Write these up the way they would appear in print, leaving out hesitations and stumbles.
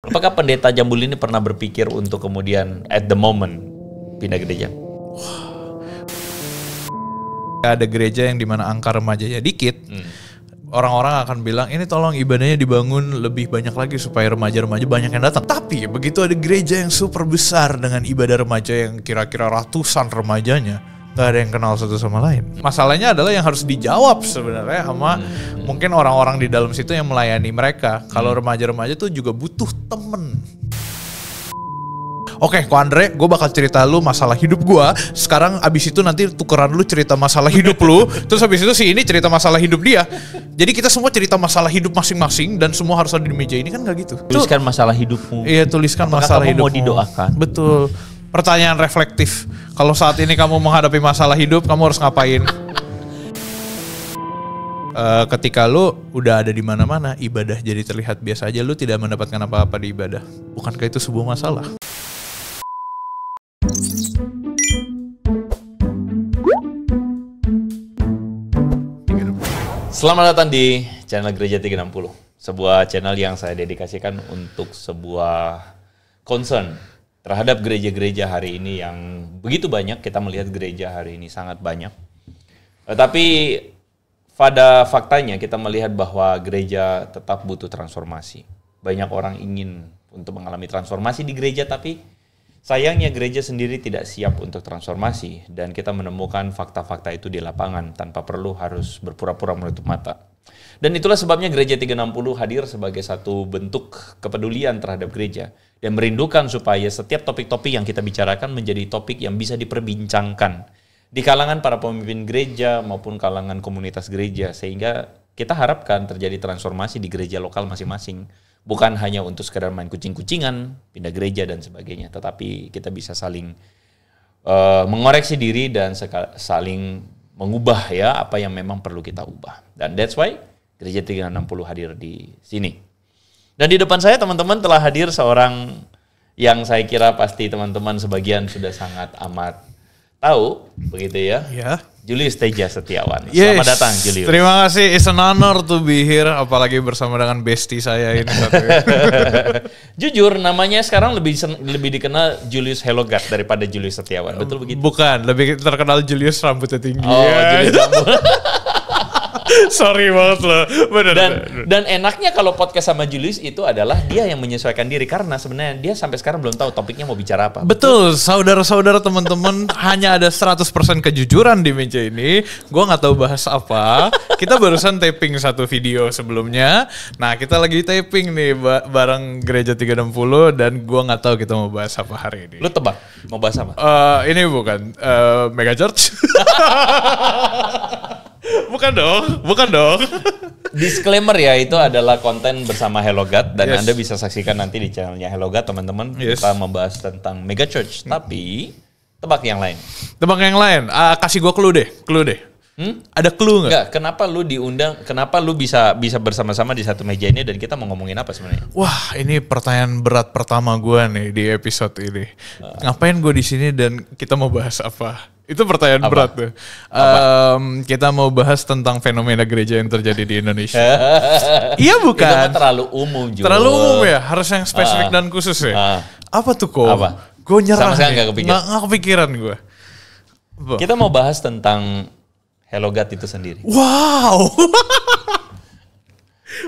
Apakah pendeta Jambul ini pernah berpikir untuk kemudian at the moment pindah gereja? Ada gereja yang dimana angka remajanya dikit, orang-orang akan bilang ini tolong ibadahnya dibangun lebih banyak lagi supaya remaja-remaja banyak yang datang. Tapi begitu ada gereja yang super besar dengan ibadah remaja yang kira-kira ratusan remajanya, gak ada yang kenal satu sama lain. Masalahnya adalah yang harus dijawab sebenarnya sama mungkin orang-orang di dalam situ yang melayani mereka. Kalau remaja-remaja tuh juga butuh temen. Oke, Ko Andre, gue bakal cerita lu masalah hidup gue. Sekarang abis itu nanti tukeran lu cerita masalah hidup lu. Terus abis itu si ini cerita masalah hidup dia. Jadi kita semua cerita masalah hidup masing-masing dan semua harus ada di meja ini, kan gak gitu. Tuliskan masalah hidupmu. Iya, tuliskan Apakah masalah kamu hidupmu. mau didoakan? Betul. Pertanyaan reflektif. Kalau saat ini kamu menghadapi masalah hidup, kamu harus ngapain? Ketika lu udah ada di mana-mana, ibadah jadi terlihat biasa aja, lu tidak mendapatkan apa-apa di ibadah. Bukankah itu sebuah masalah? Selamat datang di channel Gereja 360. Sebuah channel yang saya dedikasikan untuk sebuah concern terhadap gereja-gereja hari ini yang begitu banyak. Kita melihat gereja hari ini sangat banyak. Tetapi pada faktanya kita melihat bahwa gereja tetap butuh transformasi. Banyak orang ingin untuk mengalami transformasi di gereja, tapi sayangnya gereja sendiri tidak siap untuk transformasi, dan kita menemukan fakta-fakta itu di lapangan tanpa perlu harus berpura-pura menutup mata. Dan itulah sebabnya Gereja 360 hadir sebagai satu bentuk kepedulian terhadap gereja dan merindukan supaya setiap topik-topik yang kita bicarakan menjadi topik yang bisa diperbincangkan di kalangan para pemimpin gereja maupun kalangan komunitas gereja, sehingga kita harapkan terjadi transformasi di gereja lokal masing-masing. Bukan hanya untuk sekedar main kucing-kucingan, pindah gereja dan sebagainya, tetapi kita bisa saling mengoreksi diri dan saling mengubah ya apa yang memang perlu kita ubah. Dan that's why Gereja 360 hadir di sini. Dan di depan saya teman-teman telah hadir seorang yang saya kira pasti teman-teman sebagian sudah sangat amat tahu, begitu ya. Ya. Julius Teja Setiawan. Yes. Selamat datang Julius. Terima kasih, it's an honor to be here, apalagi bersama dengan bestie saya ini. Jujur, namanya sekarang lebih dikenal Julius Hellogat daripada Julius Setiawan, betul begitu? Bukan, lebih terkenal Julius rambutnya tinggi. Oh, ya. Julius rambut. Sorry banget loh. Bener. Dan enaknya kalau podcast sama Julius itu adalah dia yang menyesuaikan diri, karena sebenarnya dia sampai sekarang belum tahu topiknya mau bicara apa. Betul, saudara-saudara teman-teman, hanya ada 100% kejujuran di meja ini. Gua nggak tahu bahas apa. Kita barusan taping satu video sebelumnya. Nah, kita lagi taping nih bareng Gereja 360 dan gua nggak tahu kita mau bahas apa hari ini. Lu tebak mau bahas apa? Ini bukan Mega Church. Bukan dong. Disclaimer ya, itu adalah konten bersama Hellogat dan Yes. Anda bisa saksikan nanti di channelnya Hellogat teman-teman. Yes. Kita membahas tentang Mega Church, tapi tebak yang lain. Tebak yang lain. Kasih gua clue deh. Ada clue nggak? Enggak, kenapa lu diundang? Kenapa lu bisa bersama-sama di satu meja ini dan kita mau ngomongin apa sebenarnya? Wah, ini pertanyaan berat pertama gua nih di episode ini. Ngapain gue di sini dan kita mau bahas apa? Itu pertanyaan berat tuh. Kita mau bahas tentang fenomena gereja yang terjadi di Indonesia. Iya bukan? Itu mah terlalu umum juga. Terlalu umum ya, harus yang spesifik dan khusus ya. Apa tuh kok? Apa? Gue nyerah Sama sekali nih. nggak kepikiran. Nggak kepikiran gue. Kita mau bahas tentang Hellogat itu sendiri. Wow.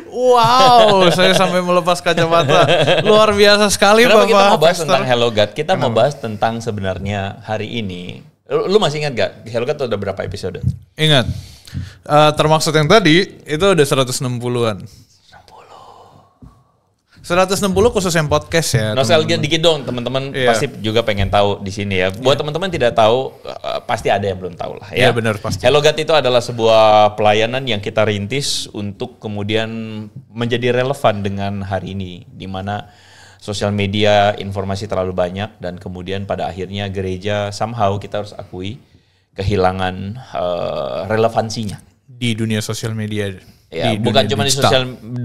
Wow, saya sampai melepas kacamata. Luar biasa sekali Kenapa Bapak kita mau bahas Pastor. tentang Hellogat? Kita mau bahas tentang sebenarnya hari ini. Lu masih ingat gak? Hellogat tuh udah berapa episode? Ingat, termaksud yang tadi itu udah 160-an. 160 khusus yang podcast ya. Nostalgia dikit dong, teman-teman pasti juga pengen tahu di sini ya. Buat teman-teman tidak tahu, pasti ada yang belum tahu lah ya. Iya benar pasti. Hellogat itu adalah sebuah pelayanan yang kita rintis untuk kemudian menjadi relevan dengan hari ini, di mana sosial media informasi terlalu banyak dan kemudian pada akhirnya gereja somehow kita harus akui kehilangan relevansinya Di dunia sosial media. ya, bukan cuma di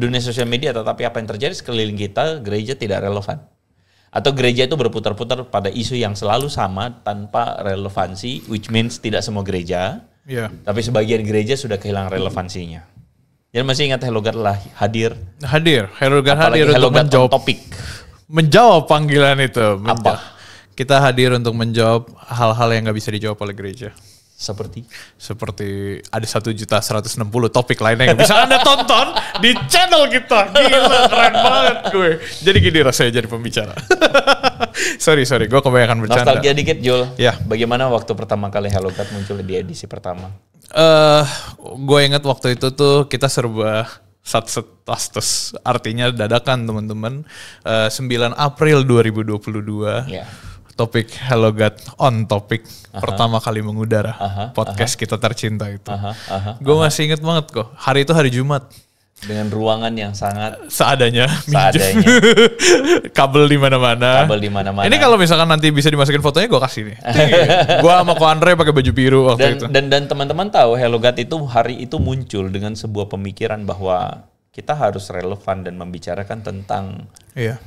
dunia sosial media, tetapi apa yang terjadi sekeliling kita, gereja tidak relevan atau gereja itu berputar-putar pada isu yang selalu sama tanpa relevansi, which means tidak semua gereja, tapi sebagian gereja sudah kehilangan relevansinya. Jadi masih ingat Hellogat lah hadir Hellogat hadir untuk Hellogat menjawab topik. menjawab panggilan itu. Apa? Kita hadir untuk menjawab hal-hal yang nggak bisa dijawab oleh gereja. Seperti Ada 1.160 topik lainnya yang bisa Anda tonton di channel kita. Gila, keren banget gue. Jadi gini rasanya jadi pembicara. sorry, gue kebanyakan bercanda. nostalgia dikit, Jul. Ya. Bagaimana waktu pertama kali HelloGat muncul di edisi pertama? Gue ingat waktu itu tuh kita serba satsetastus. Artinya dadakan teman-teman. 9 April 2022. Ya. Topik HelloGat on topik pertama kali mengudara. Podcast kita tercinta itu. Gue masih inget banget kok. Hari itu hari Jumat. Dengan ruangan yang sangat Seadanya. Kabel di mana-mana. Ini kalau misalkan nanti bisa dimasukin fotonya gue kasih nih. Gue sama Ko Andre pakai baju biru waktu itu. Dan teman-teman tahu HelloGat itu hari itu muncul dengan sebuah pemikiran bahwa kita harus relevan dan membicarakan tentang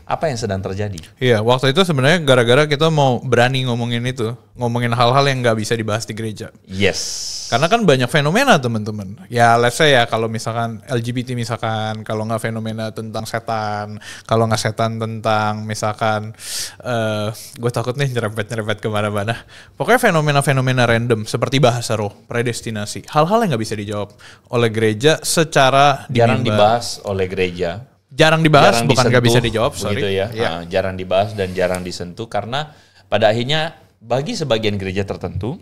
apa yang sedang terjadi. Iya, waktu itu sebenarnya gara-gara kita mau berani ngomongin itu, ngomongin hal-hal yang nggak bisa dibahas di gereja. Yes. Karena kan banyak fenomena teman-teman. Ya let's say ya kalau misalkan LGBT misalkan, kalau nggak fenomena tentang setan, kalau nggak setan tentang misalkan, gue takut nih nyerempet kemana-mana. Pokoknya fenomena-fenomena random seperti bahasa roh, predestinasi, hal-hal yang nggak bisa dijawab oleh gereja secara jarang dibahas oleh gereja. Jarang dibahas, bukan nggak bisa dijawab, sorry. Begitu ya. Jarang dibahas dan jarang disentuh karena pada akhirnya bagi sebagian gereja tertentu,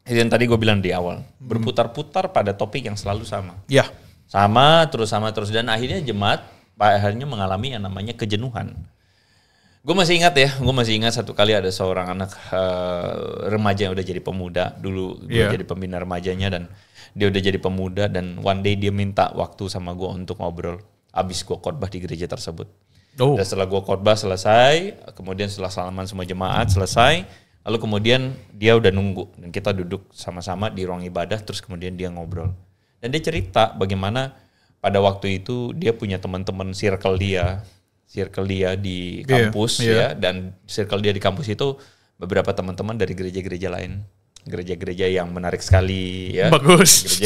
yang tadi gue bilang di awal, berputar-putar pada topik yang selalu sama. Ya. Sama terus dan akhirnya jemaat akhirnya mengalami yang namanya kejenuhan. Gue masih ingat satu kali ada seorang anak remaja yang udah jadi pemuda. Dulu gue jadi pembina remajanya dan dia udah jadi pemuda dan one day dia minta waktu sama gue untuk ngobrol. Abis gue khotbah di gereja tersebut. Dan setelah gue khotbah selesai, kemudian setelah salaman semua jemaat selesai, lalu kemudian dia udah nunggu dan kita duduk sama-sama di ruang ibadah, terus kemudian dia ngobrol. Dan dia cerita bagaimana pada waktu itu dia punya teman-teman circle dia di kampus ya, dan circle dia di kampus itu beberapa teman-teman dari gereja-gereja lain. Gereja-gereja yang menarik sekali ya. Bagus.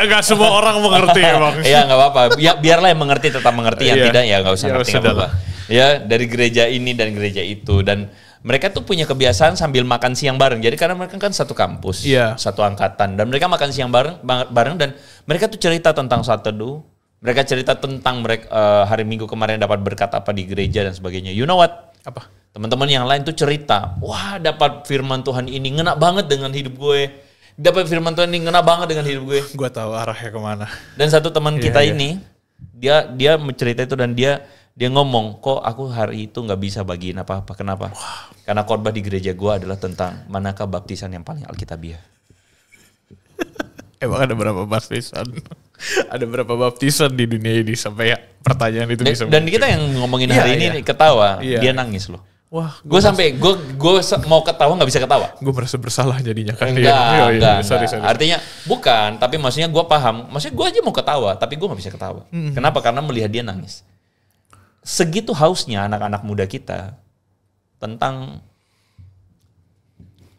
Gak semua orang mengerti emang. Iya gak apa-apa. Ya, biarlah yang mengerti tetap mengerti, yang tidak ya gak usah ngerti apa-apa. Ya dari gereja ini dan gereja itu. Dan mereka tuh punya kebiasaan sambil makan siang bareng. Jadi karena mereka kan satu kampus, satu angkatan. Dan mereka makan siang bareng dan mereka tuh cerita tentang saat teduh. Mereka cerita tentang mereka hari Minggu kemarin dapat berkat apa di gereja dan sebagainya. You know what? Apa? Teman-teman yang lain tuh cerita, wah dapat firman Tuhan ini ngena banget dengan hidup gue. Dapat firman Tuhan ini ngena banget dengan hidup gue. Gue tahu arahnya kemana. Dan satu teman kita ini, dia mencerita itu dan dia ngomong, kok aku hari itu nggak bisa bagiin apa-apa. Kenapa? Karena khotbah di gereja gue adalah tentang manakah baptisan yang paling alkitabiah. Emang ada berapa baptisan? Ada berapa baptisan di dunia ini sampai pertanyaan itu bisa dan kita yang ngomongin hari ini ketawa, dia nangis loh. Wah, gue mau ketawa nggak bisa ketawa. Gue merasa bersalah jadinya kan. Enggak. Sorry. Artinya bukan, tapi maksudnya gue paham. Maksudnya gue aja mau ketawa, tapi gue nggak bisa ketawa. Kenapa? Karena melihat dia nangis. Segitu hausnya anak-anak muda kita tentang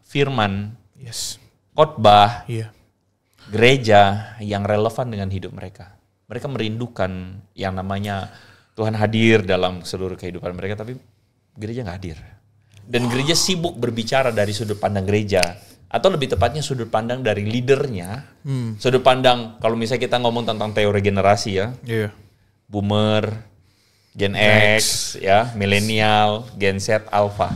firman, khotbah, gereja yang relevan dengan hidup mereka. Mereka merindukan yang namanya Tuhan hadir dalam seluruh kehidupan mereka, tapi gereja nggak hadir. Dan gereja sibuk berbicara dari sudut pandang gereja. Atau lebih tepatnya sudut pandang dari leadernya. Sudut pandang, kalau misalnya kita ngomong tentang teori generasi ya. Boomer, Gen X, ya, milenial, Gen Z, Alpha.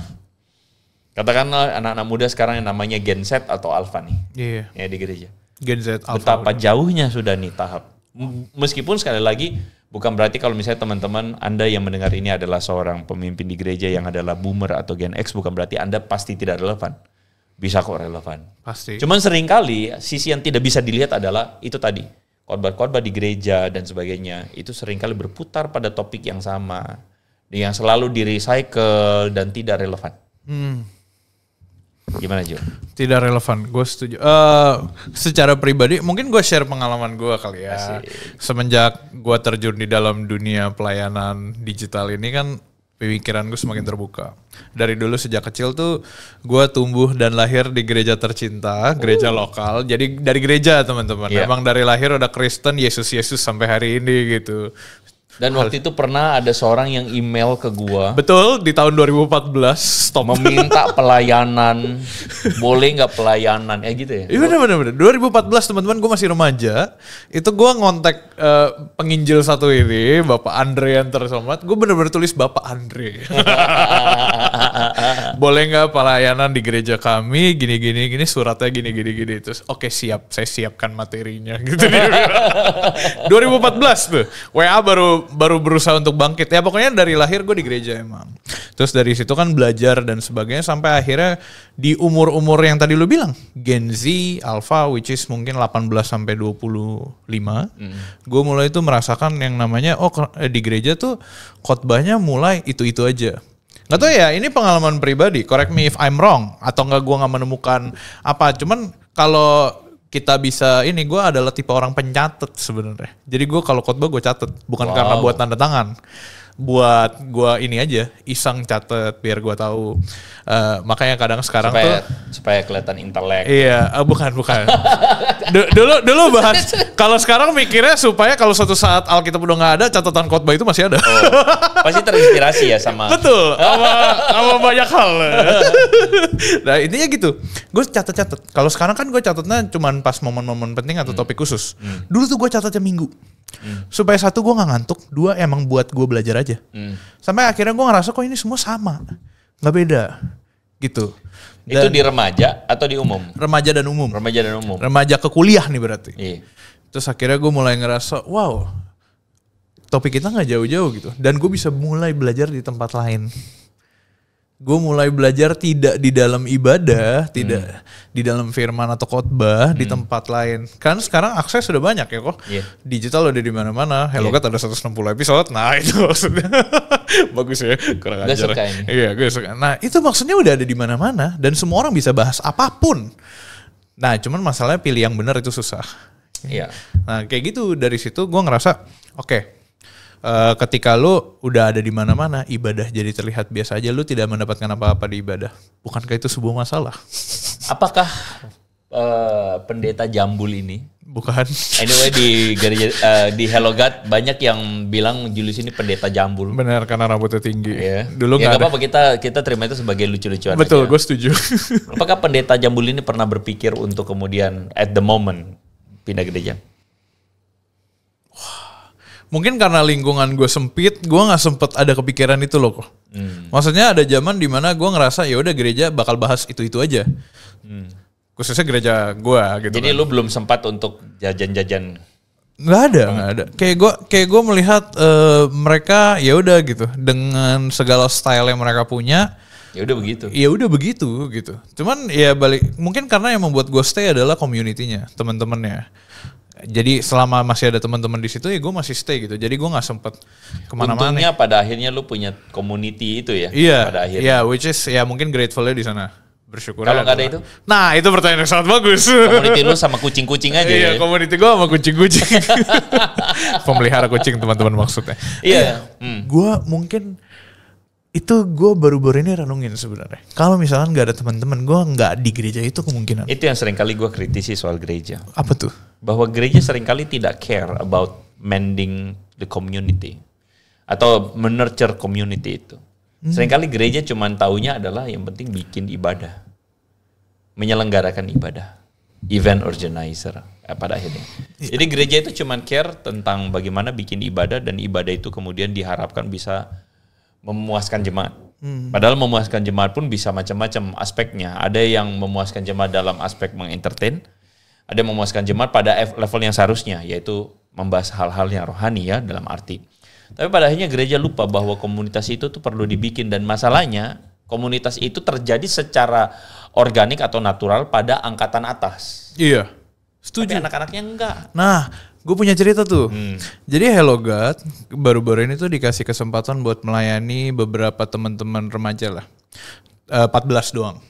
Katakanlah anak-anak muda sekarang yang namanya Gen Z atau Alpha nih. Ya di gereja. Gen Z, Alpha. Betapa jauhnya sudah nih tahap. Meskipun sekali lagi, bukan berarti kalau misalnya teman-teman Anda yang mendengar ini adalah seorang pemimpin di gereja yang adalah boomer atau Gen X, bukan berarti Anda pasti tidak relevan. Bisa kok relevan. Pasti. Cuman seringkali sisi yang tidak bisa dilihat adalah itu tadi. Khotbah-khotbah di gereja dan sebagainya. Itu seringkali berputar pada topik yang sama. Yang selalu di-recycle dan tidak relevan. Gimana Jo? Tidak relevan, gue setuju. Secara pribadi, mungkin gue share pengalaman gue kali ya. Asik. Semenjak gue terjun di dalam dunia pelayanan digital ini kan, pemikiran gue semakin terbuka. Dari dulu sejak kecil tuh, gue tumbuh dan lahir di gereja tercinta, gereja lokal. Jadi dari gereja teman-teman. Emang dari lahir udah Kristen, Yesus sampai hari ini gitu. Dan waktu itu pernah ada seorang yang email ke gua. Betul, di tahun 2014 stop. Meminta pelayanan. Boleh nggak pelayanan? Gitu ya? Iya bener. 2014 teman-teman, gue masih remaja. Itu gue ngontek penginjil satu ini, Bapak Andre yang tersomat. Gue bener-bener tulis Bapak Andre. Boleh nggak pelayanan di gereja kami? Gini, suratnya gini. Terus oke, siap, saya siapkan materinya. Gitu. 2014 tuh, WA baru berusaha untuk bangkit. Ya pokoknya dari lahir gue di gereja emang. Terus dari situ kan belajar dan sebagainya sampai akhirnya di umur-umur yang tadi lu bilang, Gen Z, Alpha, which is mungkin 18 sampai 25. Gue mulai tuh merasakan yang namanya di gereja tuh khotbahnya mulai itu-itu aja. Gak tau ya, ini pengalaman pribadi, correct me if I'm wrong, atau gue gak menemukan apa. Cuman kalau kita bisa gue adalah tipe orang pencatat sebenarnya. Jadi gue kalau khotbah gue catet, bukan karena buat tanda tangan, buat gue ini aja iseng catet biar gue tahu. Makanya kadang sekarang supaya kelihatan intelek. Iya, bukan. dulu bahas. Kalau sekarang mikirnya supaya kalau suatu saat Alkitab udah nggak ada, catatan khotbah itu masih ada. Pasti terinspirasi ya sama. Betul, sama banyak hal. Nah intinya gitu. Gue catat. Kalau sekarang kan gue catatnya cuman pas momen-momen penting atau topik khusus. Dulu tuh gue catatnya minggu. Supaya satu gue nggak ngantuk, dua emang buat gue belajar aja. Sampai akhirnya gue ngerasa kok ini semua sama, nggak beda gitu. Dan itu di remaja atau di umum? Remaja dan umum. Remaja ke kuliah nih berarti. Iya. Terus akhirnya gue mulai ngerasa wow, topik kita nggak jauh-jauh gitu. Dan gue bisa mulai belajar di tempat lain. Gue mulai belajar tidak di dalam ibadah, tidak di dalam firman atau khotbah, di tempat lain. Kan sekarang akses sudah banyak ya kok. Yeah. Digital udah di mana-mana. HelloGuide ada 160 episode. Nah itu maksudnya bagus ya. Kurang ajar. Suka ini. Iya, gue suka. Nah itu maksudnya udah ada di mana-mana dan semua orang bisa bahas apapun. Nah cuman masalahnya pilih yang benar itu susah. Iya. Nah kayak gitu, dari situ gue ngerasa oke. Ketika lu udah ada di mana-mana, ibadah jadi terlihat biasa aja, lu tidak mendapatkan apa-apa di ibadah. Bukankah itu sebuah masalah? Apakah pendeta jambul ini? Bukan. Anyway di gereja di HelloGuide banyak yang bilang Julius ini pendeta jambul. Benar, karena rambutnya tinggi. Yeah. Dulu nggak apa-apa, kita terima itu sebagai lucu-lucuan. Betul, gue setuju. Apakah pendeta jambul ini pernah berpikir untuk kemudian at the moment pindah gereja? Mungkin karena lingkungan gue sempit, gue nggak sempet ada kepikiran itu loh kok. Maksudnya ada zaman dimana gue ngerasa ya udah gereja bakal bahas itu aja. Khususnya gereja gue gitu. Jadi lu belum sempat untuk jajan-jajan? Nggak ada. Kayak gue melihat mereka ya udah gitu dengan segala style yang mereka punya. Ya udah begitu. Ya udah begitu gitu. Cuman ya mungkin karena yang membuat gue stay adalah community-nya, teman-temannya. Jadi selama masih ada teman-teman di situ ya gue masih stay gitu. Jadi gue nggak sempet kemana-mana. Untungnya pada akhirnya lu punya community itu ya. Iya. Pada akhirnya. Iya, which is ya mungkin grateful-nya di sana. Bersyukur. Kalau nggak ada itu? Nah itu pertanyaan yang sangat bagus. Community lu sama kucing-kucing aja. Iya, ya? community gue sama kucing-kucing. Pemelihara kucing teman-teman maksudnya. Iya. Gue mungkin itu gue baru-baru ini renungin sebenarnya. Kalau misalkan nggak ada teman-teman, gue nggak di gereja itu kemungkinan. Itu yang seringkali gue kritisi soal gereja. Apa tuh? Bahwa gereja seringkali tidak care about mending the community atau menurture community itu. Seringkali gereja cuma taunya adalah yang penting bikin ibadah, menyelenggarakan ibadah, event organizer pada akhirnya. Jadi gereja itu cuma care tentang bagaimana bikin ibadah dan ibadah itu kemudian diharapkan bisa memuaskan jemaat. Padahal memuaskan jemaat pun bisa macam-macam aspeknya. Ada yang memuaskan jemaat dalam aspek mengentertain, ada yang memuaskan jemaat pada level yang seharusnya, yaitu membahas hal-hal yang rohani ya dalam arti. Tapi pada akhirnya gereja lupa bahwa komunitas itu tuh perlu dibikin, dan masalahnya komunitas itu terjadi secara organik atau natural pada angkatan atas. Iya, setuju. Tapi anak-anaknya enggak. Nah, gue punya cerita tuh. Jadi HelloGuide baru-baru ini tuh dikasih kesempatan buat melayani beberapa teman-teman remaja lah. 14 doang.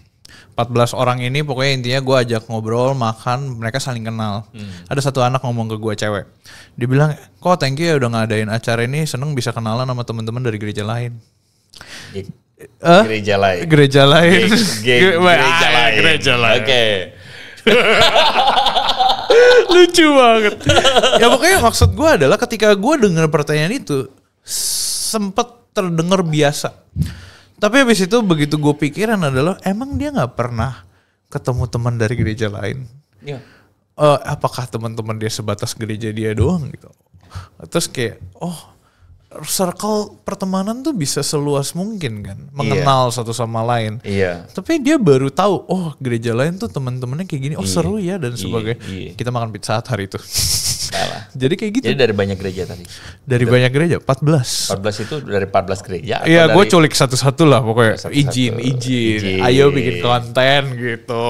14 orang ini pokoknya intinya gue ajak ngobrol, makan, mereka saling kenal. Ada satu anak ngomong ke gue, cewek. Dia bilang, kok thank you ya udah ngadain acara ini, seneng bisa kenalan sama teman-teman dari gereja lain. Gereja lain. Gereja lain. Gereja lain. Gereja lain. Oke. Lucu banget. Ya pokoknya maksud gue adalah ketika gue dengar pertanyaan itu sempet terdengar biasa. Tapi habis itu begitu gue pikiran adalah emang dia nggak pernah ketemu teman dari gereja lain. Iya. Apakah teman-teman dia sebatas gereja dia doang gitu. Terus kayak circle pertemanan tuh bisa seluas mungkin kan, mengenal satu sama lain. Iya. Tapi dia baru tahu, gereja lain tuh teman-temannya kayak gini, seru ya dan sebagainya. Iya. Kita makan pizza hari itu. Salah. Jadi kayak gitu. Jadi dari banyak gereja tadi. Dari banyak gereja, 14. 14 itu dari 14 gereja. Iya, gue culik satu-satu lah pokoknya. Satu-satu. Izin. Ayo bikin konten gitu.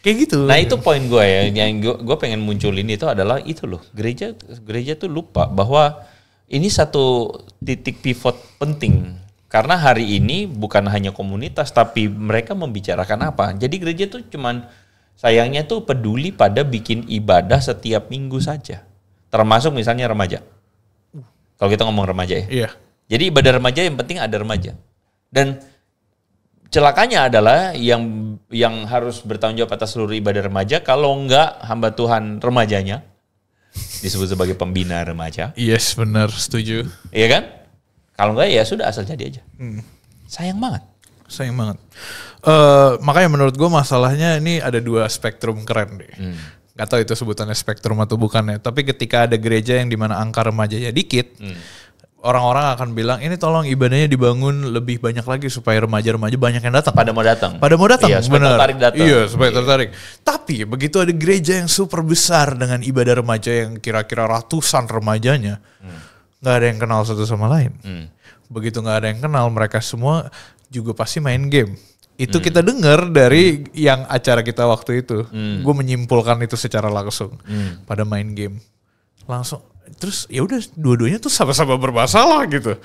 Kayak gitu. Nah itu poin gue ya, yang gue pengen munculin itu adalah itu loh. Gereja tuh lupa bahwa ini satu titik pivot penting. Karena hari ini bukan hanya komunitas, tapi mereka membicarakan apa. Jadi gereja tuh cuman sayangnya tuh peduli pada bikin ibadah setiap minggu saja. Termasuk misalnya remaja. Kalau kita ngomong remaja ya. Iya. Jadi ibadah remaja yang penting ada remaja. Dan celakanya adalah yang harus bertanggung jawab atas seluruh ibadah remaja, kalau enggak hamba Tuhan remajanya, disebut sebagai pembina remaja. Yes, benar, setuju. Iya kan? Kalau enggak ya sudah asal jadi aja. Sayang banget. Sayang banget. Makanya menurut gue masalahnya ini ada dua spektrum keren deh. Gak tahu itu sebutannya spektrum atau bukannya. Tapi ketika ada gereja yang dimana angka remajanya dikit, orang-orang akan bilang ini tolong ibadahnya dibangun lebih banyak lagi supaya remaja-remaja banyak yang datang. Pada mau datang. Iya, supaya tertarik datang. Iya, supaya tertarik. Tapi begitu ada gereja yang super besar dengan ibadah remaja yang kira-kira ratusan remajanya, nggak ada yang kenal satu sama lain. Begitu nggak ada yang kenal, mereka semua juga pasti main game. Itu kita dengar dari yang acara kita waktu itu. Gue menyimpulkan itu secara langsung. Pada main game. Langsung. Terus ya udah dua-duanya tuh sama-sama bermasalah gitu.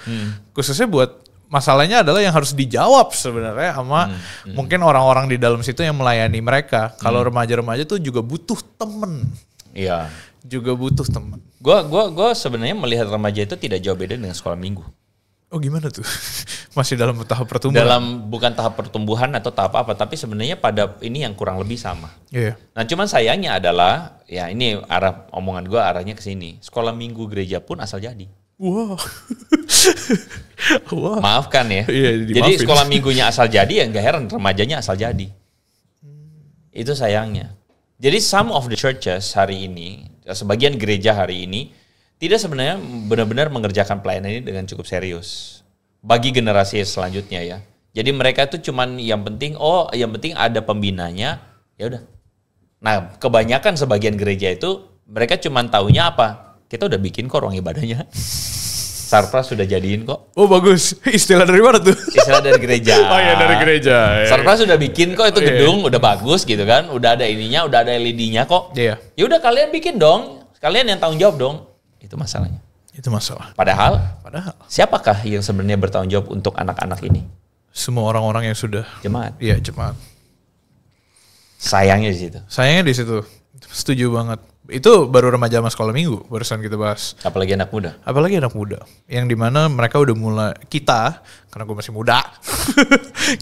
Khususnya buat masalahnya adalah yang harus dijawab sebenarnya sama mungkin orang-orang di dalam situ yang melayani mereka. Kalau remaja-remaja tuh juga butuh temen. Iya. Juga butuh temen. Gua sebenarnya melihat remaja itu tidak jauh beda dengan sekolah minggu. Oh gimana tuh? Masih dalam tahap pertumbuhan? Bukan tahap pertumbuhan atau tahap apa, tapi sebenarnya pada ini yang kurang lebih sama. Iya. Nah cuman sayangnya adalah, ya ini arah omongan gue arahnya ke sini. Sekolah minggu gereja pun asal jadi. Wow. Wow. Maafkan ya. Iya, jadi sekolah minggunya asal jadi ya nggak heran remajanya asal jadi. Itu sayangnya. Jadi some of the churches hari ini, sebagian gereja hari ini, tidak sebenarnya benar-benar mengerjakan pelayanan ini dengan cukup serius bagi generasi selanjutnya ya. Jadi mereka itu cuman yang penting ada pembinanya, ya udah. Nah, kebanyakan sebagian gereja itu mereka cuman taunya apa? Kita udah bikin kok ruang ibadahnya. Sarpras sudah jadiin kok. Oh bagus. Istilah dari mana tuh? Istilah dari gereja. Oh iya dari gereja. Sarpras sudah bikin kok itu gedung, udah bagus gitu kan. Udah ada ininya, udah ada LED-nya kok. Iya. Ya udah kalian bikin dong. Kalian yang tanggung jawab dong. Itu masalahnya. Itu masalah. Padahal siapakah yang sebenarnya bertanggung jawab untuk anak-anak ini? Semua orang-orang yang sudah jemaat. Iya, jemaat. Sayangnya di situ. Sayangnya di situ. Setuju banget. Itu baru remaja sama sekolah minggu barusan kita bahas. Apalagi anak muda. Apalagi anak muda. Yang dimana mereka udah mulai, kita, karena gue masih muda,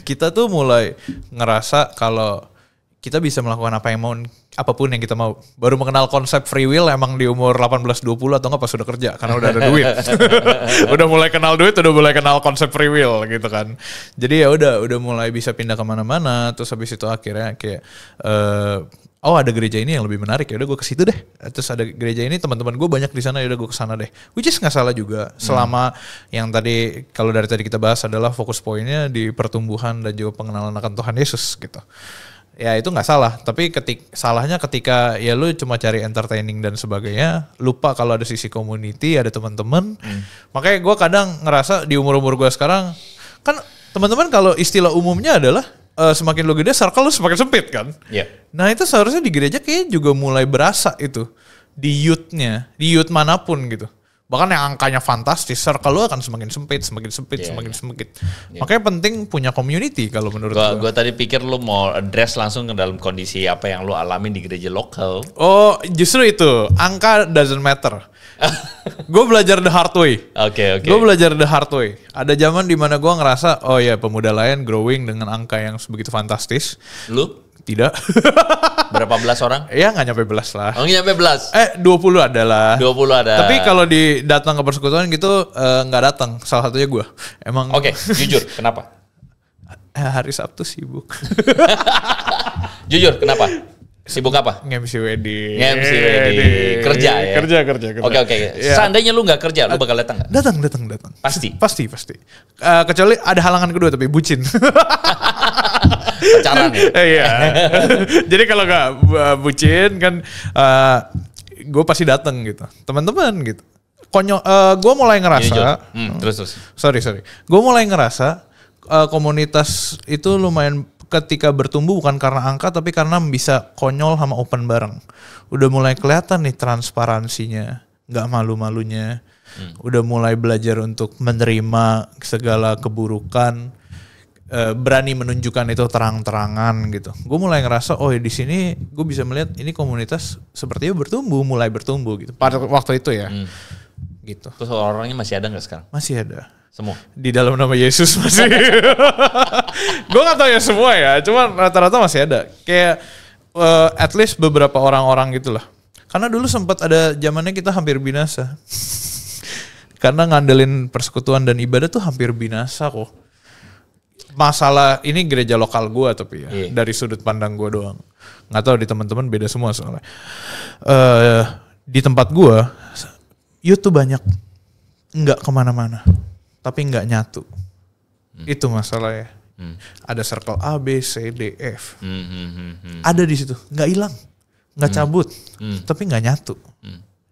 kita tuh mulai ngerasa kalau kita bisa melakukan apapun yang kita mau. Baru mengenal konsep free will emang di umur 18-20 atau enggak pas udah kerja. Karena udah ada duit. Udah mulai kenal duit, udah mulai kenal konsep free will gitu kan. Jadi ya udah mulai bisa pindah kemana-mana. Terus habis itu akhirnya kayak, ada gereja ini yang lebih menarik, ya udah gue ke situ deh. Terus ada gereja ini teman-teman gue banyak di sana, ya udah gue ke sana deh. Which is nggak salah juga. Selama yang tadi kalau dari tadi kita bahas adalah fokus poinnya di pertumbuhan dan juga pengenalan akan Tuhan Yesus gitu. Ya itu nggak salah, tapi salahnya ketika ya lu cuma cari entertaining dan sebagainya, lupa kalau ada sisi community, ada teman-teman. Makanya gue kadang ngerasa di umur-umur gue sekarang, kan teman-teman kalau istilah umumnya adalah semakin lu gede, circle lu semakin sempit kan. Yeah. Nah itu seharusnya di gereja kayaknya juga mulai berasa itu di youth-nya, di youth manapun gitu. Bahkan yang angkanya fantastis, circle lu akan semakin sempit. Yeah. Makanya penting punya community kalau menurut gue. Gue tadi pikir lu mau address langsung ke dalam kondisi apa yang lu alamin di gereja lokal. Oh justru itu, angka doesn't matter. Gue belajar the hard way. Oke. Gue belajar the hard way. Ada zaman dimana gue ngerasa, pemuda lain growing dengan angka yang begitu fantastis. Lu? Tidak. Berapa belas orang? Ya nggak nyampe belas lah. Oh, nyampe belas. 20 adalah. 20 ada. Tapi kalau datang ke persekutuan gitu nggak datang. Salah satunya gue. Emang. Oke, jujur, kenapa? Hari Sabtu sibuk. Jujur, kenapa? Sibuk apa? Nge-MC wedding. Nge-MC wedding. Kerja ya? Kerja. Oke. Ya. Seandainya lu nggak kerja, lu bakal datang nggak? Datang. Pasti? Pasti. Kecuali ada halangan kedua tapi bucin. Pacaran ya? Iya. Jadi kalau nggak bucin kan gue pasti datang gitu. Teman-teman gitu. Konyol. Gue mulai ngerasa. Terus. Sorry. Gue mulai ngerasa komunitas itu lumayan ketika bertumbuh bukan karena angka tapi karena bisa konyol sama open bareng. Udah mulai kelihatan nih transparansinya, nggak malu-malunya. Udah mulai belajar untuk menerima segala keburukan, berani menunjukkan itu terang-terangan gitu. Gue mulai ngerasa di sini gue bisa melihat ini komunitas sepertinya mulai bertumbuh gitu. Pada waktu itu ya. Gitu. Terus orang-orangnya masih ada nggak sekarang? Masih ada. Semua? Di dalam nama Yesus masih. Gue gak tahu ya semua ya, cuman rata-rata masih ada. Kayak at least beberapa orang-orang gitu lah. Karena dulu sempat ada zamannya kita hampir binasa. Karena ngandelin persekutuan dan ibadah tuh hampir binasa kok. Masalah ini gereja lokal gue tapi ya, dari sudut pandang gue doang. Gak tahu di teman-teman beda semua soalnya. Di tempat gue, youth tuh banyak. Nggak kemana-mana. Tapi nggak nyatu. Itu masalahnya. Ada circle A, B, C, D, F. Ada di situ, nggak hilang, nggak cabut, tapi nggak nyatu.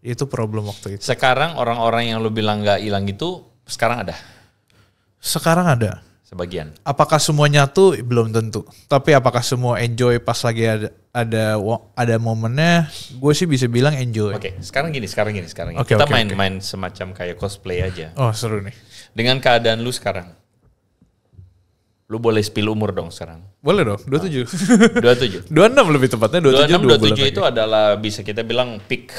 Itu problem waktu itu. Sekarang orang-orang yang lu bilang nggak hilang itu sekarang ada? Sekarang ada. Sebagian. Apakah semua nyatu? Belum tentu. Tapi apakah semua enjoy pas lagi ada momennya? Gue sih bisa bilang enjoy. Oke, sekarang gini. Okay, kita okay. main semacam kayak cosplay aja. Oh seru nih. Dengan keadaan lu sekarang, lu boleh spill umur dong sekarang. Boleh dong, 27. 27. 26 lebih tepatnya, 27 itu adalah bisa kita bilang peak,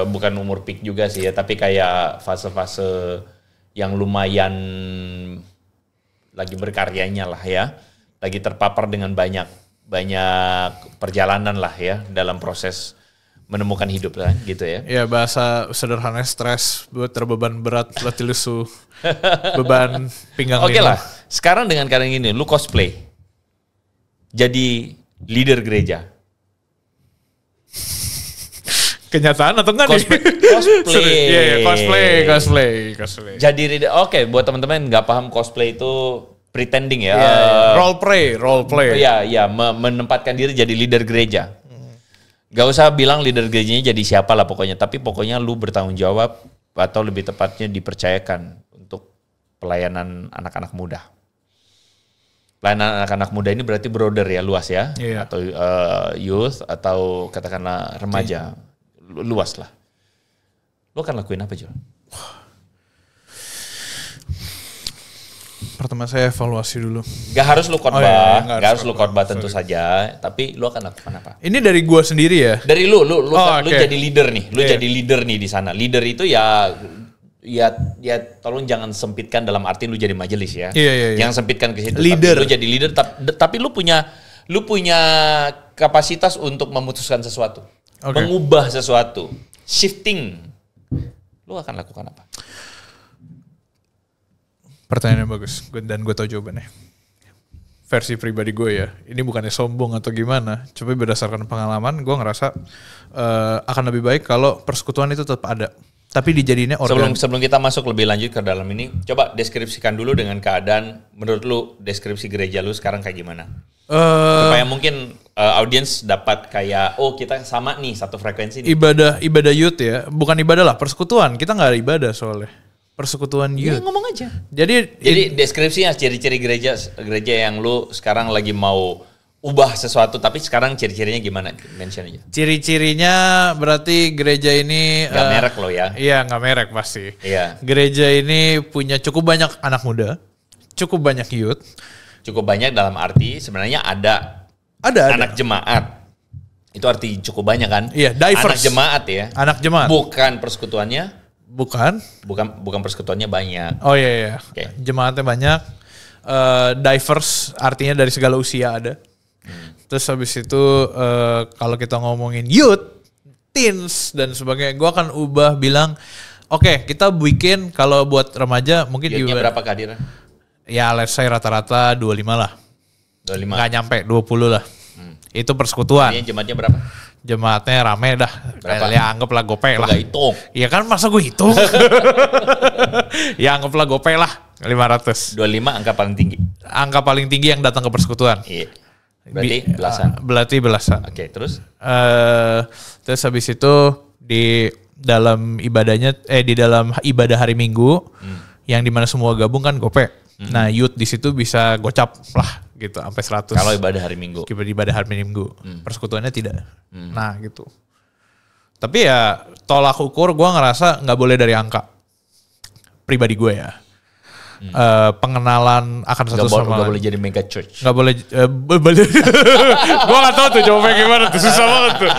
bukan umur peak juga sih ya, tapi kayak fase-fase yang lumayan lagi berkaryanya lah ya. Lagi terpapar dengan banyak perjalanan lah ya dalam proses menemukan hidup kan gitu ya. Ya bahasa sederhananya stres, buat terbeban berat, letih lesu, beban pinggang Oke lah, sekarang dengan keadaan ini, lu cosplay, jadi leader gereja. Kenyataan atau enggak cosplay. Iya, cosplay. Jadi oke, buat teman-teman nggak paham cosplay itu pretending ya. Role play. Iya, menempatkan diri jadi leader gereja. Gak usah bilang leader gerejanya jadi siapa lah pokoknya, tapi pokoknya lu bertanggung jawab atau lebih tepatnya dipercayakan untuk pelayanan anak-anak muda. Pelayanan anak-anak muda ini berarti broader ya, luas ya, atau youth atau katakanlah remaja, luas lah. Lu akan lakuin apa Jul? Pertama saya evaluasi dulu. Gak harus lu khotbah, gak harus lu khotbah tentu saja, tapi lu akan lakukan apa? Ini dari gua sendiri ya. Dari lu jadi leader nih, jadi leader nih di sana. Leader itu ya tolong jangan sempitkan dalam arti lu jadi majelis ya. Jangan sempitkan ke situ. Leader. Lu jadi leader tapi lu punya kapasitas untuk memutuskan sesuatu. Mengubah sesuatu. Shifting. Lu akan lakukan apa? Pertanyaannya bagus dan gue tahu jawabannya. Versi pribadi gue ya, ini bukannya sombong atau gimana, cuma berdasarkan pengalaman gue ngerasa akan lebih baik kalau persekutuan itu tetap ada, tapi dijadiinnya organik. Sebelum kita masuk lebih lanjut ke dalam ini, coba deskripsikan dulu dengan keadaan, menurut lu deskripsi gereja lu sekarang kayak gimana? Supaya mungkin audiens dapat kayak, kita sama nih satu frekuensi nih. Ibadah youth ya, bukan ibadah lah, persekutuan, kita gak ada ibadah soalnya. Persekutuan youth. Ya ngomong aja. Jadi deskripsinya ciri-ciri gereja yang lu sekarang lagi mau ubah sesuatu, tapi sekarang ciri-cirinya gimana? Mention aja. Ciri-cirinya berarti gereja ini gak merek lo ya? Iya gak merek pasti. Iya. Gereja ini punya cukup banyak anak muda, cukup banyak youth. Cukup banyak dalam arti sebenarnya ada anak jemaat. Itu arti cukup banyak kan? Iya, diverse. Anak jemaat ya. Anak jemaat. Bukan persekutuannya. Bukan persekutuannya banyak. Oh iya. Okay. Jemaatnya banyak. Diverse artinya dari segala usia ada. Terus habis itu kalau kita ngomongin youth, teens dan sebagainya, gue akan ubah bilang, oke, kita bikin kalau buat remaja mungkin Youth-nya berapa kehadiran? Ya let's say rata-rata 25 lah. 25. Nggak nyampe 20 lah. Itu persekutuan. Ini jemaatnya berapa? Jemaatnya rame dah. Berapa? Ya anggaplah gope lah. Enggak hitung. Iya kan masa gue hitung. Ya anggaplah gope lah 500. 25 angka paling tinggi. Angka paling tinggi yang datang ke persekutuan. Iya. Berarti belasan. Berarti belasan. Oke, terus? Terus habis itu di dalam ibadahnya di dalam ibadah hari Minggu yang dimana semua gabung kan gope. Nah youth di situ bisa gocap lah gitu sampai 100. Kalau ibadah hari Minggu. Ibadah hari Minggu. Persekutuannya tidak. Nah gitu. Tapi ya tolak ukur gue ngerasa nggak boleh dari angka. Pribadi gue ya. Pengenalan akan satu sama lain. Gak boleh jadi mega church. Gak boleh. Gue gak tahu tuh jawabnya gimana tuh, susah banget tuh.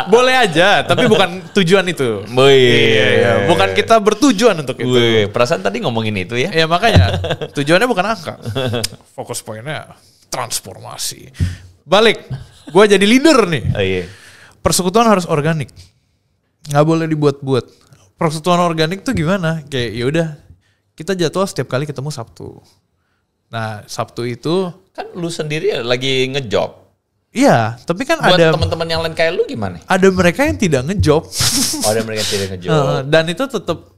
Boleh aja, tapi bukan tujuan itu. Iya. Bukan kita bertujuan untuk itu. Perasaan tadi ngomongin itu ya? Ya makanya tujuannya bukan angka. Fokus poinnya transformasi. Balik, gue jadi leader nih. Oh, iya. Persekutuan harus organik, nggak boleh dibuat-buat. Persekutuan organik tuh gimana? Kayak yaudah. Kita jadwal setiap kali ketemu Sabtu. Nah, Sabtu itu kan lu sendiri lagi ngejob. Iya, tapi kan buat ada teman-teman yang lain kayak lu gimana? Ada mereka yang tidak ngejob. Ada mereka yang tidak ngejob. Dan itu tetap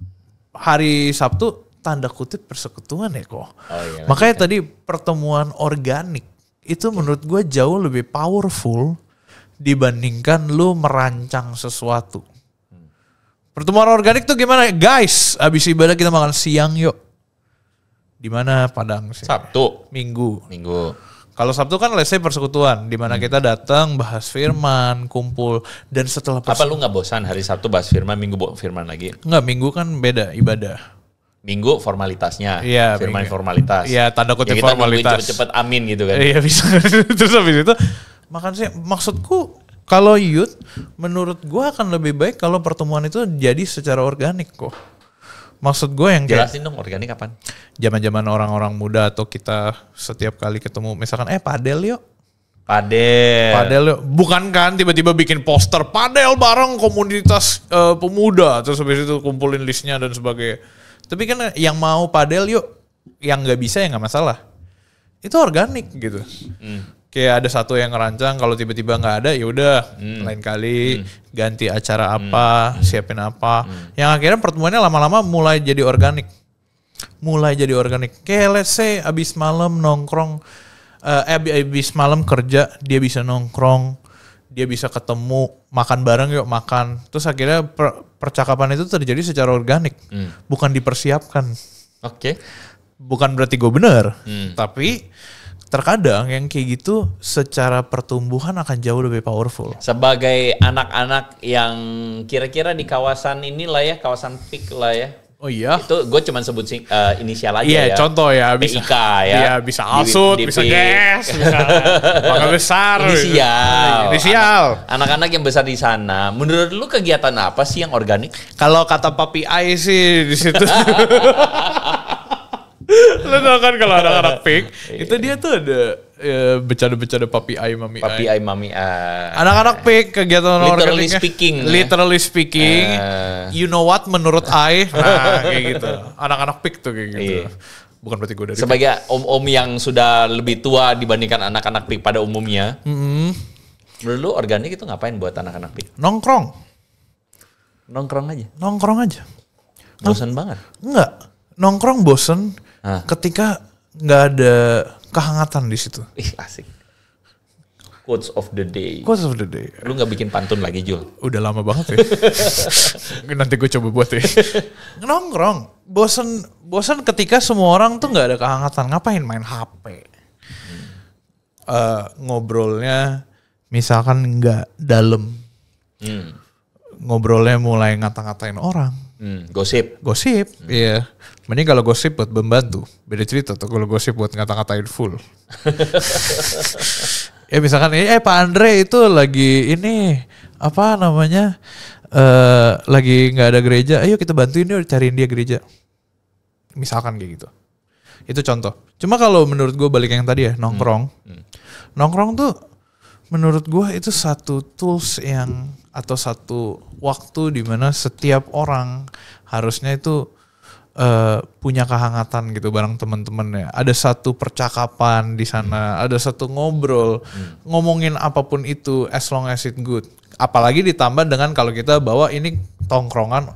hari Sabtu tanda kutip persekutuan ya kok. Iya, makanya tadi pertemuan organik itu menurut gue jauh lebih powerful dibandingkan lu merancang sesuatu. Pertemuan organik tuh gimana? Guys, abis ibadah kita makan siang yuk. Di mana Padang sih? Sabtu. Minggu. Kalau Sabtu kan let's say persekutuan. Di mana kita datang bahas firman, kumpul. Dan setelah apa lu gak bosan hari Sabtu bahas firman, Minggu firman lagi? Enggak, Minggu kan beda ibadah. Minggu formalitasnya. Iya, firman formalitas. Iya, tanda kutip ya, kita formalitas. Cepet-cepet amin gitu kan. Iya bisa. Terus habis itu makan siang. Maksudku kalau youth, menurut gue akan lebih baik kalau pertemuan itu jadi secara organik kok. Maksud gue yang kayak... Jelasin dong organik kapan? Zaman-zaman orang-orang muda atau kita setiap kali ketemu, misalkan padel yuk. Padel yuk. Bukan kan tiba-tiba bikin poster padel bareng komunitas pemuda. Terus habis itu kumpulin listnya dan sebagainya. Tapi kan yang mau padel yuk, yang gak bisa ya gak masalah. Itu organik gitu. Kayak ada satu yang ngerancang, kalau tiba-tiba nggak ada ya udah lain kali ganti acara apa, siapin apa. Yang akhirnya pertemuannya lama-lama mulai jadi organik. Kayak let's say abis malam nongkrong, abis malam kerja dia bisa nongkrong, dia bisa ketemu, makan bareng yuk makan. Terus akhirnya percakapan itu terjadi secara organik, bukan dipersiapkan. Oke. Bukan berarti gue bener, tapi terkadang yang kayak gitu secara pertumbuhan akan jauh lebih powerful. Sebagai anak-anak yang kira-kira di kawasan inilah ya, kawasan PIK lah ya. Oh iya? Itu gue cuma sebut inisial aja ya. Iya contoh ya. Bisa, PIK ya. Iya bisa Alsut, bisa GES, bisa Mangga Besar. Inisial. Anak-anak yang besar di sana. Menurut lu kegiatan apa sih yang organik? Kalau kata Papi Ai sih di situ. Lo tau kan kalau anak-anak PIK, itu dia tuh ada bercanda-bercanda Papi Ai, Mami Ai. Papi Ai, Mami Ai. Anak-anak PIK kegiatan literally organiknya. speaking. Literally speaking. You know what menurut Ai. Nah kayak gitu. Anak-anak PIK tuh kayak gitu. Iya. Bukan berarti gue dari sebagai om-om yang sudah lebih tua dibandingkan anak-anak PIK pada umumnya. Menurut lu organik itu ngapain buat anak-anak PIK? Nongkrong aja. Bosan banget? Enggak. Nongkrong bosen ketika nggak ada kehangatan di situ. Ih asik. Quotes of the day. Lu nggak bikin pantun lagi Jul? Udah lama banget ya. Nanti gue coba buat ya. Nongkrong. Bosen ketika semua orang tuh nggak ada kehangatan. Ngapain main HP? Ngobrolnya misalkan nggak dalam. Ngobrolnya mulai ngata-ngatain orang. Gosip, iya. Mending kalau gosip buat membantu, beda cerita tuh kalau gosip buat ngata-ngatain full. Ya misalkan Pak Andre itu lagi ini apa namanya lagi nggak ada gereja, ayo kita bantuin dia cariin dia gereja. Misalkan kayak gitu. Itu contoh. Cuma kalau menurut gue balik yang tadi ya nongkrong tuh menurut gue itu satu tools yang atau satu waktu di mana setiap orang harusnya itu punya kehangatan gitu bareng teman-temannya. Ada satu percakapan di sana, ada satu ngobrol, ngomongin apapun itu as long as it good. Apalagi ditambah dengan kalau kita bawa ini tongkrongan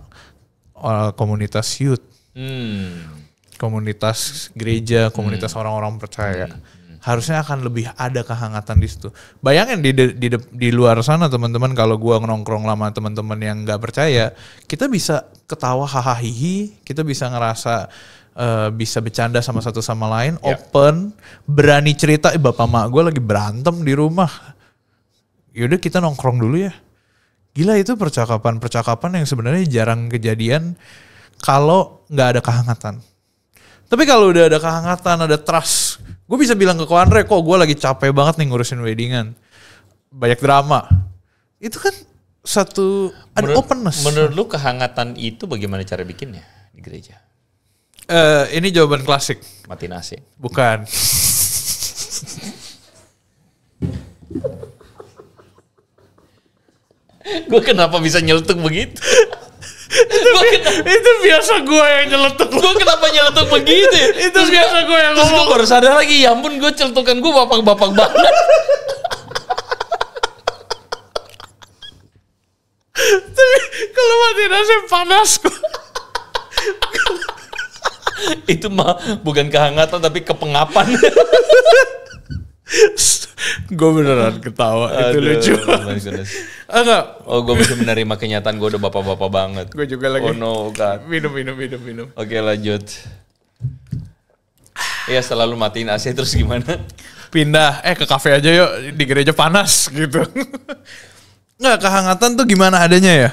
komunitas youth, komunitas gereja, komunitas orang-orang percaya. Harusnya akan lebih ada kehangatan di situ. Bayangin di luar sana teman-teman, kalau gua nongkrong lama teman-teman yang nggak percaya, kita bisa ketawa hahaha, kita bisa ngerasa bisa bercanda sama satu sama lain, open, berani cerita. Bapak mak gue lagi berantem di rumah. Yaudah kita nongkrong dulu ya. Gila, itu percakapan yang sebenarnya jarang kejadian kalau nggak ada kehangatan. Tapi kalau udah ada kehangatan, ada trust, gue bisa bilang ke Ko Andre, kok gue lagi capek banget nih ngurusin weddingan, banyak drama. Itu kan satu ada openness. Menurut lu kehangatan itu bagaimana cara bikinnya di gereja? Ini jawaban klasik. Mati nasi. Bukan. Gue kenapa bisa nyeletuk begitu? Itu biasa gue yang nyeletuk. Gue kenapa nyeletuk begitu? Itu biasa gue yang terus ngomong. gue baru sadar lagi, ya ampun, gue celetukan gue bapak-bapak banget. Tapi kalau mati nasi panas kok. Itu mah bukan kehangatan tapi kepengapan. Gue beneran ketawa. Itu lucu. Enggak. Oh, gue bisa menerima kenyataan gue udah bapak-bapak banget. Gue juga lagi. Oh no, God. Minum. Oke, lanjut. Iya, selalu matiin AC terus gimana? Pindah, ke kafe aja yuk, di gereja panas gitu. Nggak, kehangatan tuh gimana adanya ya?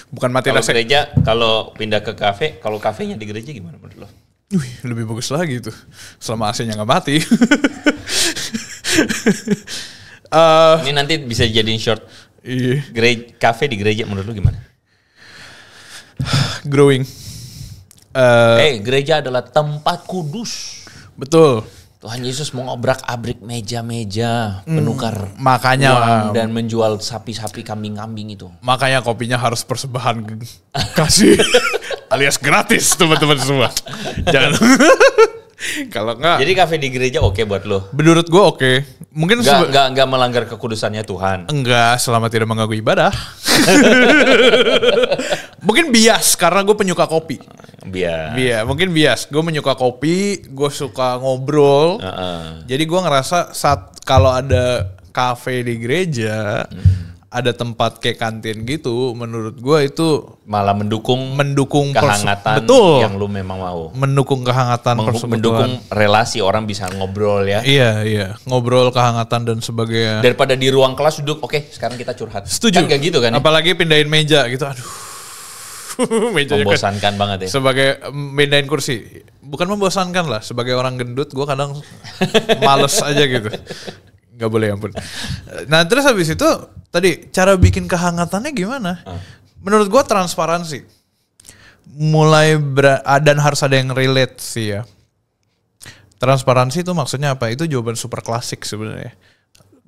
Bukan mati Kalau AC. gereja, kalau pindah ke kafe, kalau kafenya di gereja gimana menurut lo? Wih, lebih bagus lagi tuh. Selama AC-nya nggak mati. Ini nanti bisa jadiin short. Iya. Kafe di gereja menurut lo gimana? Growing. Gereja adalah tempat kudus. Betul. Tuhan Yesus mau ngobrak-abrik meja-meja penukar Makanya uang dan menjual sapi-sapi, kambing-kambing itu. Makanya kopinya harus persembahan kasih alias gratis teman-teman semua. Jangan. Kalau enggak. Jadi kafe di gereja oke buat lo? Menurut gue oke. Mungkin enggak melanggar kekudusannya Tuhan. Enggak, selama tidak mengganggu ibadah. Mungkin bias karena gue penyuka kopi. Mungkin bias. Gue menyuka kopi, gue suka ngobrol. Jadi gue ngerasa saat kalau ada kafe di gereja, ada tempat kayak kantin gitu, menurut gue itu malah mendukung kehangatan betul. Yang lu memang mau. Mendukung kehangatan persekutuan. Mendukung relasi, orang bisa ngobrol ya. Iya. Ngobrol, kehangatan dan sebagainya. Daripada di ruang kelas duduk, oke sekarang kita curhat. Setuju. Kan gak gitu kan? Apalagi pindahin meja gitu, aduh. Mejanya membosankan banget ya. Sebagai pindahin kursi. Bukan membosankan lah, sebagai orang gendut gue kadang males aja gitu. Gak boleh, ampun. Nah terus habis itu tadi cara bikin kehangatannya gimana? Menurut gue transparansi. Dan harus ada yang relate sih ya. Transparansi itu maksudnya apa? Itu jawaban super klasik sebenarnya.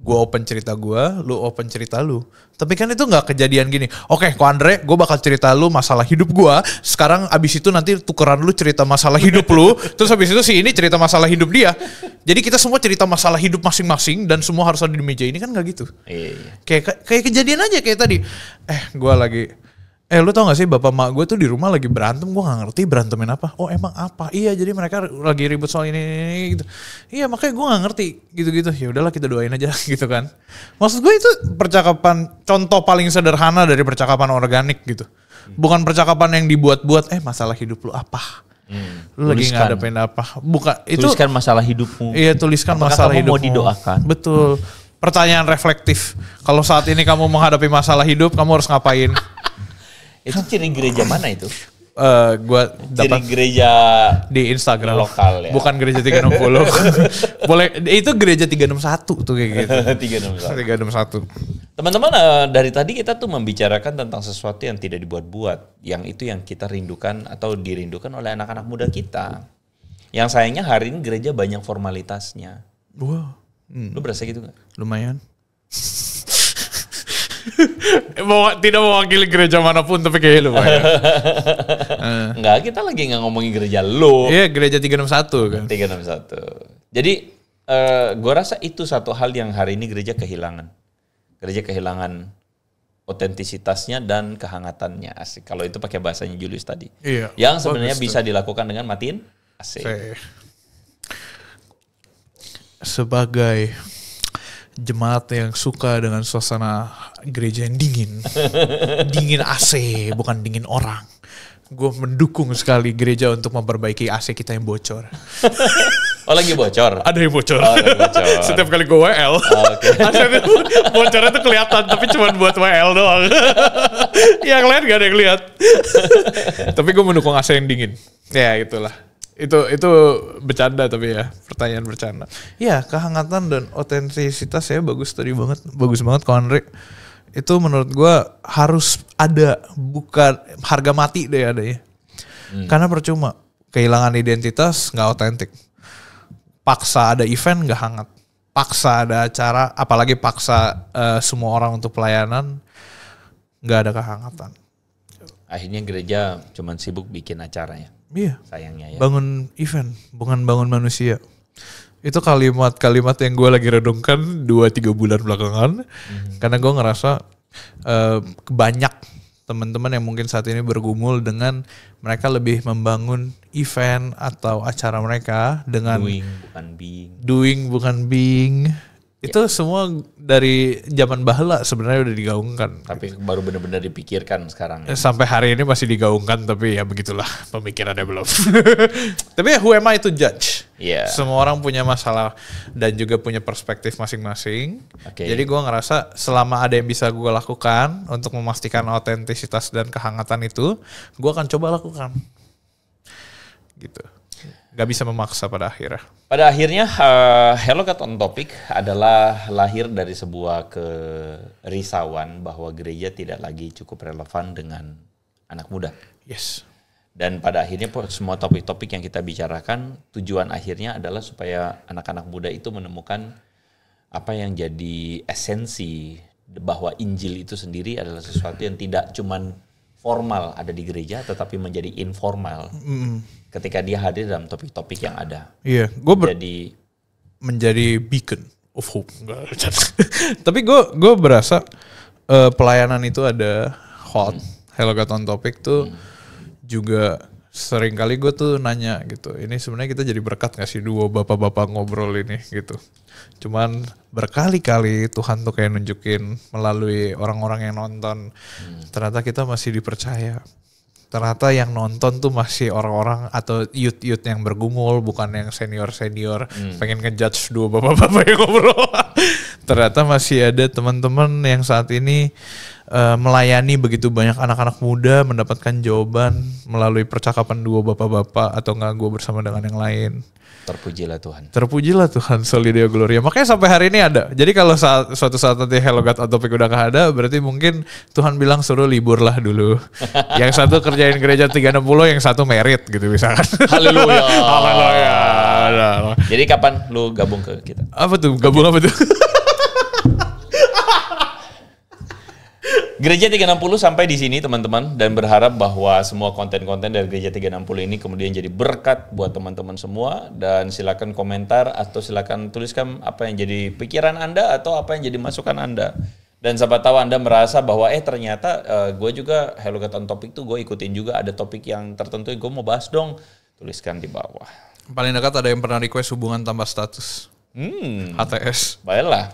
Gue open cerita gue, lu open cerita lu. Tapi kan itu gak kejadian gini. Oke, Ko Andre, gue bakal cerita lu masalah hidup gue. Sekarang abis itu nanti tukeran lu cerita masalah hidup lu. Terus abis itu si ini cerita masalah hidup dia. Jadi kita semua cerita masalah hidup masing-masing dan semua harus ada di meja ini, kan gak gitu. Iya. Kayak kejadian aja kayak tadi. Gue lagi... lu tau gak sih bapak mak gue tuh di rumah lagi berantem, gue gak ngerti berantemin apa. Oh emang apa? Iya, jadi mereka lagi ribut soal ini gitu. Iya, makanya gue gak ngerti gitu-gitu. Ya udahlah kita doain aja gitu kan. Maksud gue itu percakapan, contoh paling sederhana dari percakapan organik gitu. Bukan percakapan yang dibuat-buat, masalah hidup lu apa? Lu lagi ngadepin apa? Bukan, itu tuliskan masalah hidupmu. Iya, tuliskan apakah masalah hidupmu. Mau didoakan? Betul. Pertanyaan reflektif. Kalau saat ini kamu menghadapi masalah hidup, kamu harus ngapain? Itu ciri gereja mana itu? Gua dapat ciri gereja di Instagram lokal ya. Bukan gereja 360. Boleh, itu gereja 361 tuh kayak gitu. 361. Teman-teman, dari tadi kita tuh membicarakan tentang sesuatu yang tidak dibuat-buat, yang itu yang kita rindukan atau dirindukan oleh anak-anak muda kita. Yang sayangnya hari ini gereja banyak formalitasnya. Wow. Lu berasa gitu gak? Lumayan. Tidak mewakili gereja manapun tapi kayak lu. Enggak, kita lagi nggak ngomongin gereja lo. Iya, gereja 361 kan. 361. Jadi gue rasa itu satu hal yang hari ini gereja kehilangan. Gereja kehilangan otentisitasnya dan kehangatannya. Asik. Kalau itu pakai bahasanya Julius tadi. Iya. Yang sebenarnya bisa dilakukan dengan matiin AC. Sebagai jemaat yang suka dengan suasana gereja yang dingin. Dingin AC, bukan dingin orang. Gue mendukung sekali gereja untuk memperbaiki AC kita yang bocor. Oh, lagi bocor? Ada yang bocor. Oh, lagi bocor. Setiap kali gue WL. AC itu bocornya tuh kelihatan, tapi cuma buat WL doang. Yang lain gak ada yang lihat. Tapi gue mendukung AC yang dingin. Ya itulah. Itu bercanda tapi ya, pertanyaan bercanda. Ya, kehangatan dan otentisitas ya bagus banget Ko Andre. Itu menurut gue harus ada, bukan harga mati deh ada ya. Karena percuma kehilangan identitas nggak otentik. Paksa ada event nggak hangat. Paksa ada acara, apalagi paksa semua orang untuk pelayanan, nggak ada kehangatan. Akhirnya gereja cuman sibuk bikin acara ya. Iya. Sayangnya ya. Bangun event, bukan bangun manusia. Itu kalimat-kalimat yang gue lagi redungkan 2-3 bulan belakangan. Karena gue ngerasa banyak teman-teman yang mungkin saat ini bergumul dengan mereka lebih membangun event atau acara mereka dengan doing bukan being. Itu semua dari zaman baheula sebenarnya udah digaungkan. Tapi baru benar-benar dipikirkan sekarang. Ya. Sampai hari ini masih digaungkan, tapi ya begitulah pemikirannya belum. Tapi ya who am I to judge? Yeah. Semua orang punya masalah dan juga punya perspektif masing-masing. Okay. Jadi gue ngerasa selama ada yang bisa gue lakukan untuk memastikan otentisitas dan kehangatan itu, gue akan coba lakukan. Gitu. Gak bisa memaksa pada akhirnya. Pada akhirnya Hello God on Topic adalah lahir dari sebuah kerisauan bahwa gereja tidak lagi cukup relevan dengan anak muda. Yes. Dan pada akhirnya semua topik-topik yang kita bicarakan tujuan akhirnya adalah supaya anak-anak muda itu menemukan apa yang jadi esensi bahwa Injil itu sendiri adalah sesuatu yang tidak cuman formal ada di gereja tetapi menjadi informal. Ketika dia hadir dalam topik-topik yang ada. Iya, gue menjadi beacon of hope. Tapi gue berasa pelayanan itu ada hot. Hello God on Topic tuh juga sering kali gue tuh nanya gitu. Ini sebenarnya kita jadi berkat gak sih dua bapak-bapak ngobrol ini gitu. Cuman berkali-kali Tuhan tuh kayak nunjukin melalui orang-orang yang nonton. Ternyata kita masih dipercaya. Ternyata yang nonton tuh masih orang-orang atau youth-youth yang bergumul, bukan yang senior-senior pengen ngejudge dua bapak-bapak yang ngobrol. Ternyata masih ada teman-teman yang saat ini melayani begitu banyak anak-anak muda mendapatkan jawaban melalui percakapan dua bapak-bapak atau enggak gue bersama dengan yang lain. Terpujilah Tuhan. Terpujilah Tuhan, Soli Deo Gloria. Makanya sampai hari ini ada. Jadi kalau suatu saat nanti Hello God on Topic udah gak ada, berarti mungkin Tuhan bilang suruh libur lah dulu. Yang satu kerjain gereja 360, yang satu merit gitu misalkan. Haleluya. Haleluya. Jadi kapan lu gabung ke kita? Apa tuh? Gabung apa tuh? Gereja 360 sampai di sini teman-teman, dan berharap bahwa semua konten-konten dari Gereja 360 ini kemudian jadi berkat buat teman-teman semua. Dan silakan komentar atau silakan tuliskan apa yang jadi pikiran Anda atau apa yang jadi masukan Anda. Dan siapa tahu Anda merasa bahwa ternyata gue juga Hello God on Topic tuh gue ikutin juga, ada topik yang tertentu yang gue mau bahas dong. Tuliskan di bawah. Paling dekat ada yang pernah request hubungan tanpa status. HTS. Baiklah.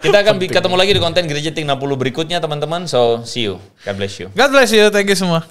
Kita akan ketemu lagi di konten Gereja 360 berikutnya teman-teman. So, see you. God bless you. God bless you. Thank you semua.